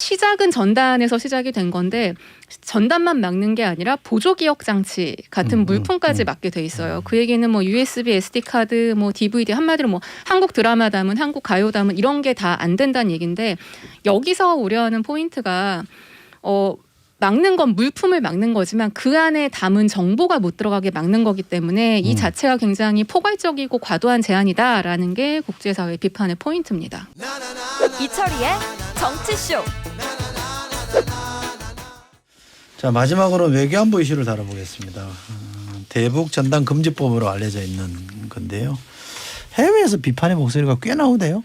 시작은 전단에서 시작이 된 건데 전단만 막는 게 아니라 보조기억 장치 같은 물품까지 막게 돼 있어요. 그 얘기는 뭐 USB, SD 카드, 뭐 DVD 한마디로 뭐 한국 드라마 담은, 한국 가요 담은 이런 게 다 안 된다는 얘기인데 여기서 우려하는 포인트가 막는 건 물품을 막는 거지만 그 안에 담은 정보가 못 들어가게 막는 거기 때문에 이 자체가 굉장히 포괄적이고 과도한 제한이다라는 게 국제사회 비판의 포인트입니다. 이철이의 정치쇼. 자, 마지막으로 외교안보 이슈를 다뤄보겠습니다. 대북 전단 금지법으로 알려져 있는 건데요. 해외에서 비판의 목소리가 꽤 나오대요.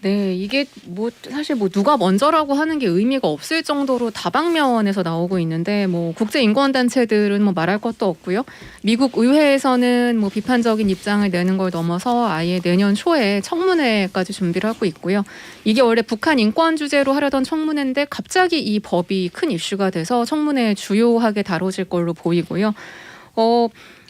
네, 이게 뭐 사실 뭐 누가 먼저라고 하는 게 의미가 없을 정도로 다방면에서 나오고 있는데 뭐 국제 인권 단체들은 뭐 말할 것도 없고요. 미국 의회에서는 뭐 비판적인 입장을 내는 걸 넘어서 아예 내년 초에 청문회까지 준비를 하고 있고요. 이게 원래 북한 인권 주제로 하려던 청문회인데 갑자기 이 법이 큰 이슈가 돼서 청문회에 주요하게 다뤄질 걸로 보이고요.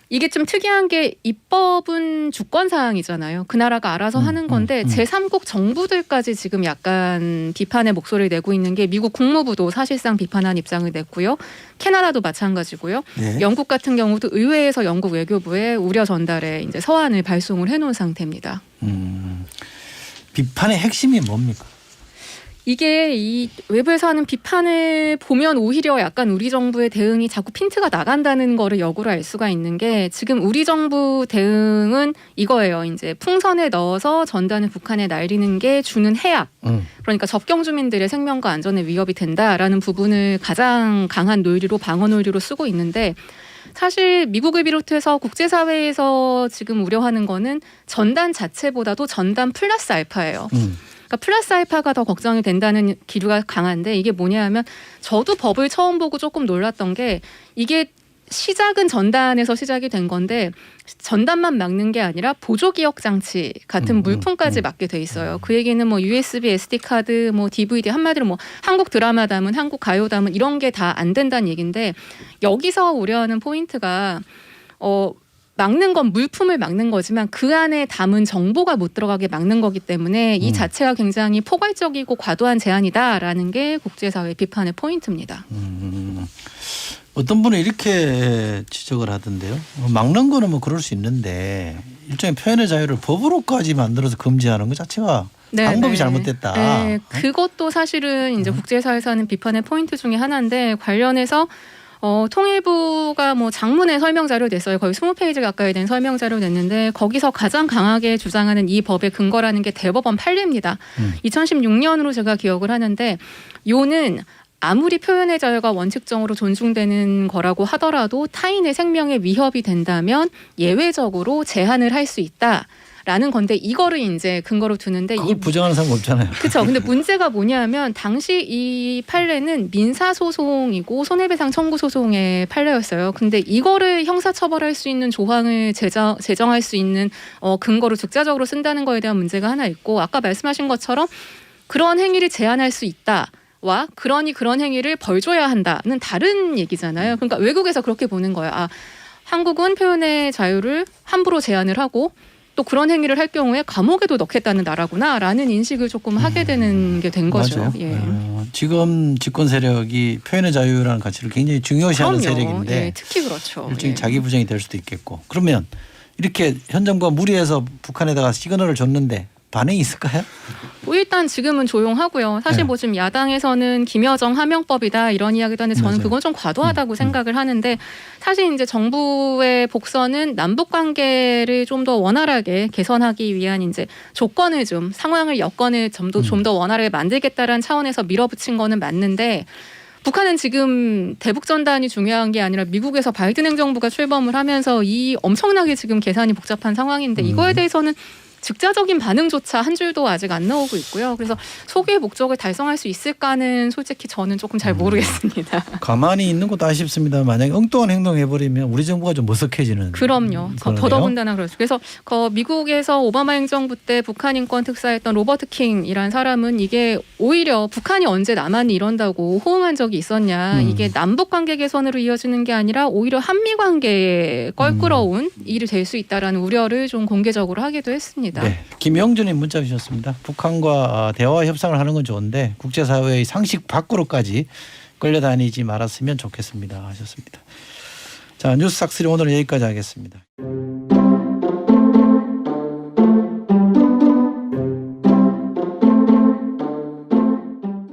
이게 좀 특이한 게 입법은 주권 사항이잖아요. 그 나라가 알아서 하는 건데 제3국 정부들까지 지금 약간 비판의 목소리를 내고 있는 게 미국 국무부도 사실상 비판한 입장을 냈고요. 캐나다도 마찬가지고요. 네. 영국 같은 경우도 의회에서 영국 외교부에 우려 전달에 이제 서한을 발송을 해놓은 상태입니다. 비판의 핵심이 뭡니까? 이게 이 외부에서 하는 비판을 보면 오히려 약간 우리 정부의 대응이 자꾸 핀트가 나간다는 거를 역으로 알 수가 있는 게 지금 우리 정부 대응은 이거예요. 이제 풍선에 넣어서 전단을 북한에 날리는 게 주는 해악. 그러니까 접경 주민들의 생명과 안전에 위협이 된다라는 부분을 가장 강한 논리로 방어 논리로 쓰고 있는데 사실 미국을 비롯해서 국제사회에서 지금 우려하는 거는 전단 자체보다도 전단 플러스 알파예요. 그러니까 플러스 알파가 더 걱정이 된다는 기류가 강한데 이게 뭐냐 하면 저도 법을 처음 보고 조금 놀랐던 게 이게 시작은 전단에서 시작이 된 건데 전단만 막는 게 아니라 보조기억 장치 같은 물품까지 막게 돼 있어요. 그 얘기는 뭐 USB, SD 카드, 뭐 DVD 한마디로 뭐 한국 드라마 담은, 한국 가요 담은 이런 게 다 안 된다는 얘기인데 여기서 우려하는 포인트가 막는 건 물품을 막는 거지만 그 안에 담은 정보가 못 들어가게 막는 거기 때문에 이 자체가 굉장히 포괄적이고 과도한 제한이다라는 게 국제사회 비판의 포인트입니다. 어떤 분은 이렇게 지적을 하던데요. 막는 거는 뭐 그럴 수 있는데 일종의 표현의 자유를 법으로까지 만들어서 금지하는 것 자체가 방법이 잘못됐다. 네, 그것도 사실은 이제 국제사회에서 하는 비판의 포인트 중에 하나인데 관련해서 통일부가 뭐 장문의 설명 자료를 냈어요. 거의 20페이지 가까이 된 설명 자료를 냈는데 거기서 가장 강하게 주장하는 이 법의 근거라는 게 대법원 판례입니다. 2016년으로 제가 기억을 하는데 요는 아무리 표현의 자유가 원칙적으로 존중되는 거라고 하더라도 타인의 생명에 위협이 된다면 예외적으로 제한을 할 수 있다. 라는 건데 이거를 이제 근거로 두는데 그걸 부정하는 사람 없잖아요. 그렇죠. 근데 문제가 뭐냐면 당시 이 판례는 민사 소송이고 손해배상 청구 소송의 판례였어요. 근데 이거를 형사처벌할 수 있는 조항을 제정할 수 있는 근거로 즉자적으로 쓴다는 거에 대한 문제가 하나 있고 아까 말씀하신 것처럼 그런 행위를 제한할 수 있다. 와 그러니 그런 행위를 벌 줘야 한다는 다른 얘기잖아요. 그러니까 외국에서 그렇게 보는 거예요. 한국은 표현의 자유를 함부로 제한을 하고 또 그런 행위를 할 경우에 감옥에도 넣겠다는 나라구나라는 인식을 조금 하게 되는 게 된 거죠. 맞아요. 예. 지금 집권 세력이 표현의 자유라는 가치를 굉장히 중요시하는 그럼요. 세력인데 예, 특히 그렇죠. 일종의 예. 자기 부정이 될 수도 있겠고 그러면 이렇게 현 정부가 무리해서 북한에다가 시그널을 줬는데 반응이 있을까요? 일단 지금은 조용하고요. 사실 뭐 지금 야당에서는 김여정 하명법이다 이런 이야기도 하는데 저는 맞아요. 그건 좀 과도하다고 생각을 하는데 사실 이제 정부의 복선은 남북 관계를 좀 더 원활하게 개선하기 위한 이제 조건을 좀 상황을 여건을 좀 더 원활하게 만들겠다라는 차원에서 밀어붙인 거는 맞는데 북한은 지금 대북 전단이 중요한 게 아니라 미국에서 바이든 행정부가 출범을 하면서 이 엄청나게 지금 계산이 복잡한 상황인데 이거에 대해서는 즉자적인 반응조차 한 줄도 아직 안 나오고 있고요. 그래서 소기의 목적을 달성할 수 있을까는 솔직히 저는 조금 잘 모르겠습니다. 가만히 있는 것도 아쉽습니다. 만약에 엉뚱한 행동해버리면 우리 정부가 좀 머쓱해지는. 그럼요. 더더군다나 그렇죠. 그래서 미국에서 오바마 행정부 때 북한 인권 특사였던 로버트 킹이란 사람은 이게 오히려 북한이 언제 남한이 이런다고 호응한 적이 있었냐. 이게 남북 관계 개선으로 이어지는 게 아니라 오히려 한미 관계에 껄끄러운 일이 될 수 있다라는 우려를 좀 공개적으로 하기도 했습니다. 있습니다. 네. 김영준님 문자 주셨습니다. 북한과 대화 협상을 하는 건 좋은데 국제사회의 상식 밖으로까지 끌려다니지 말았으면 좋겠습니다 하셨습니다. 자, 뉴스 삭스리 오늘은 여기까지 하겠습니다.